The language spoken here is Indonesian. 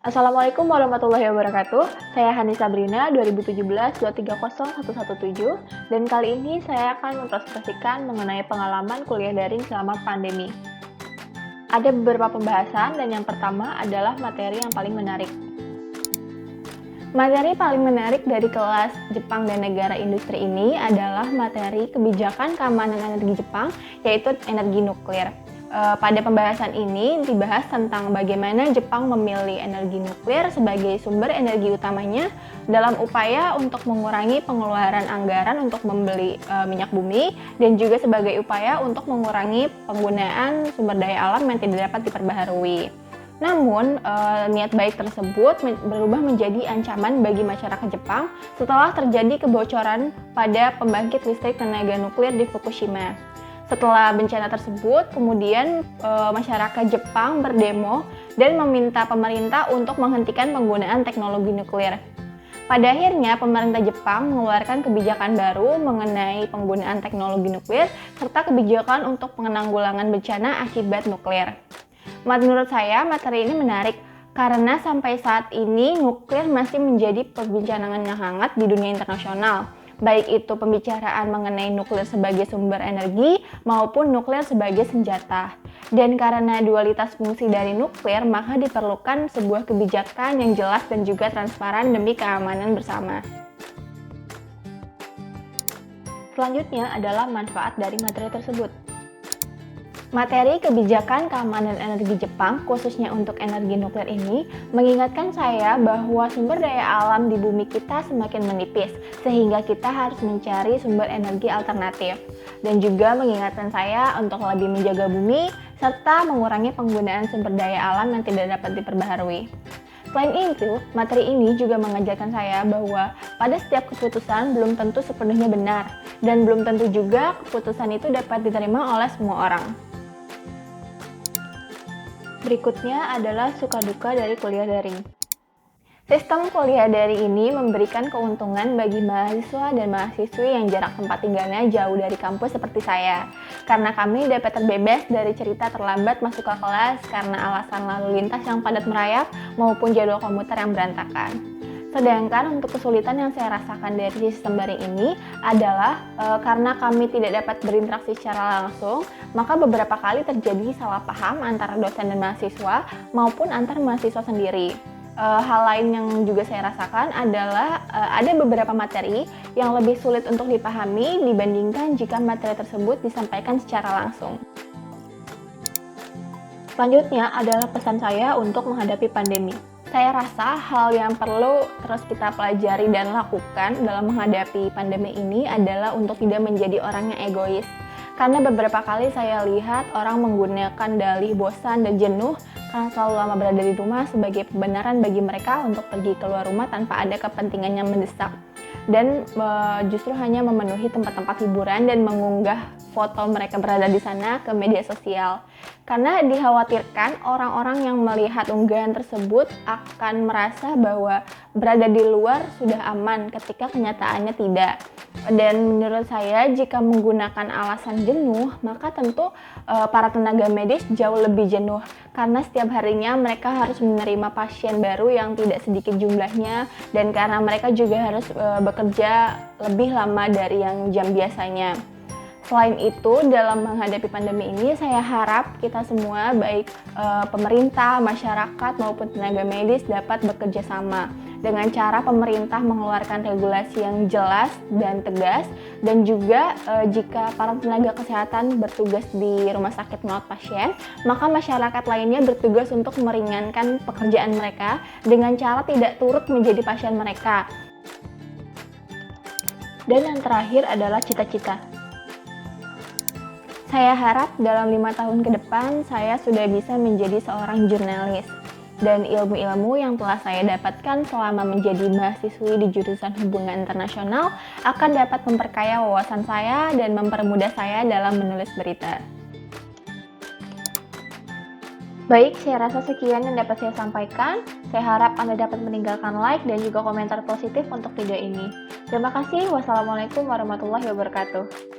Assalamualaikum warahmatullahi wabarakatuh. Saya Hani Sabrina 2017-230117 dan kali ini saya akan mempresentasikan mengenai pengalaman kuliah daring selama pandemi. Ada beberapa pembahasan dan yang pertama adalah materi yang paling menarik. Materi paling menarik dari kelas Jepang dan negara industri ini adalah materi kebijakan keamanan energi Jepang, yaitu energi nuklir. Pada pembahasan ini dibahas tentang bagaimana Jepang memilih energi nuklir sebagai sumber energi utamanya dalam upaya untuk mengurangi pengeluaran anggaran untuk membeli minyak bumi dan juga sebagai upaya untuk mengurangi penggunaan sumber daya alam yang tidak dapat diperbaharui. Namun, niat baik tersebut berubah menjadi ancaman bagi masyarakat Jepang setelah terjadi kebocoran pada pembangkit listrik tenaga nuklir di Fukushima. Setelah bencana tersebut, kemudian masyarakat Jepang berdemo dan meminta pemerintah untuk menghentikan penggunaan teknologi nuklir. Pada akhirnya, pemerintah Jepang mengeluarkan kebijakan baru mengenai penggunaan teknologi nuklir serta kebijakan untuk penanggulangan bencana akibat nuklir. Menurut saya, materi ini menarik karena sampai saat ini nuklir masih menjadi perbincangan yang hangat di dunia internasional. Baik itu pembicaraan mengenai nuklir sebagai sumber energi maupun nuklir sebagai senjata. Dan karena dualitas fungsi dari nuklir, maka diperlukan sebuah kebijakan yang jelas dan juga transparan demi keamanan bersama. Selanjutnya adalah manfaat dari materi tersebut. Materi kebijakan keamanan energi Jepang, khususnya untuk energi nuklir ini, mengingatkan saya bahwa sumber daya alam di bumi kita semakin menipis, sehingga kita harus mencari sumber energi alternatif. Dan juga mengingatkan saya untuk lebih menjaga bumi, serta mengurangi penggunaan sumber daya alam yang tidak dapat diperbaharui. Selain itu, materi ini juga mengajarkan saya bahwa pada setiap keputusan belum tentu sepenuhnya benar, dan belum tentu juga keputusan itu dapat diterima oleh semua orang. Berikutnya adalah suka-duka dari kuliah daring. Sistem kuliah daring ini memberikan keuntungan bagi mahasiswa dan mahasiswi yang jarak tempat tinggalnya jauh dari kampus seperti saya. Karena kami dapat terbebas dari cerita terlambat masuk ke kelas karena alasan lalu lintas yang padat merayap maupun jadwal komuter yang berantakan. Sedangkan untuk kesulitan yang saya rasakan dari sistem daring ini adalah karena kami tidak dapat berinteraksi secara langsung, maka beberapa kali terjadi salah paham antara dosen dan mahasiswa maupun antar mahasiswa sendiri. Hal lain yang juga saya rasakan adalah ada beberapa materi yang lebih sulit untuk dipahami dibandingkan jika materi tersebut disampaikan secara langsung. Selanjutnya adalah pesan saya untuk menghadapi pandemi. Saya rasa hal yang perlu terus kita pelajari dan lakukan dalam menghadapi pandemi ini adalah untuk tidak menjadi orang yang egois. Karena beberapa kali saya lihat orang menggunakan dalih bosan dan jenuh karena selalu lama berada di rumah sebagai pembenaran bagi mereka untuk pergi keluar rumah tanpa ada kepentingan yang mendesak. Dan justru hanya memenuhi tempat-tempat hiburan dan mengunggah foto mereka berada di sana ke media sosial. Karena dikhawatirkan orang-orang yang melihat unggahan tersebut akan merasa bahwa berada di luar sudah aman ketika kenyataannya tidak. Dan menurut saya jika menggunakan alasan jenuh, maka tentu para tenaga medis jauh lebih jenuh karena setiap harinya mereka harus menerima pasien baru yang tidak sedikit jumlahnya dan karena mereka juga harus bekerja lebih lama dari yang jam biasanya. Selain itu, dalam menghadapi pandemi ini, saya harap kita semua, baik pemerintah, masyarakat, maupun tenaga medis dapat bekerja sama dengan cara pemerintah mengeluarkan regulasi yang jelas dan tegas, dan juga jika para tenaga kesehatan bertugas di rumah sakit merawat pasien, maka masyarakat lainnya bertugas untuk meringankan pekerjaan mereka dengan cara tidak turut menjadi pasien mereka. Dan yang terakhir adalah cita-cita. Saya harap dalam 5 tahun ke depan saya sudah bisa menjadi seorang jurnalis. Dan ilmu-ilmu yang telah saya dapatkan selama menjadi mahasiswi di jurusan hubungan internasional akan dapat memperkaya wawasan saya dan mempermudah saya dalam menulis berita. Baik, saya rasa sekian yang dapat saya sampaikan. Saya harap Anda dapat meninggalkan like dan juga komentar positif untuk video ini. Terima kasih. Wassalamualaikum warahmatullahi wabarakatuh.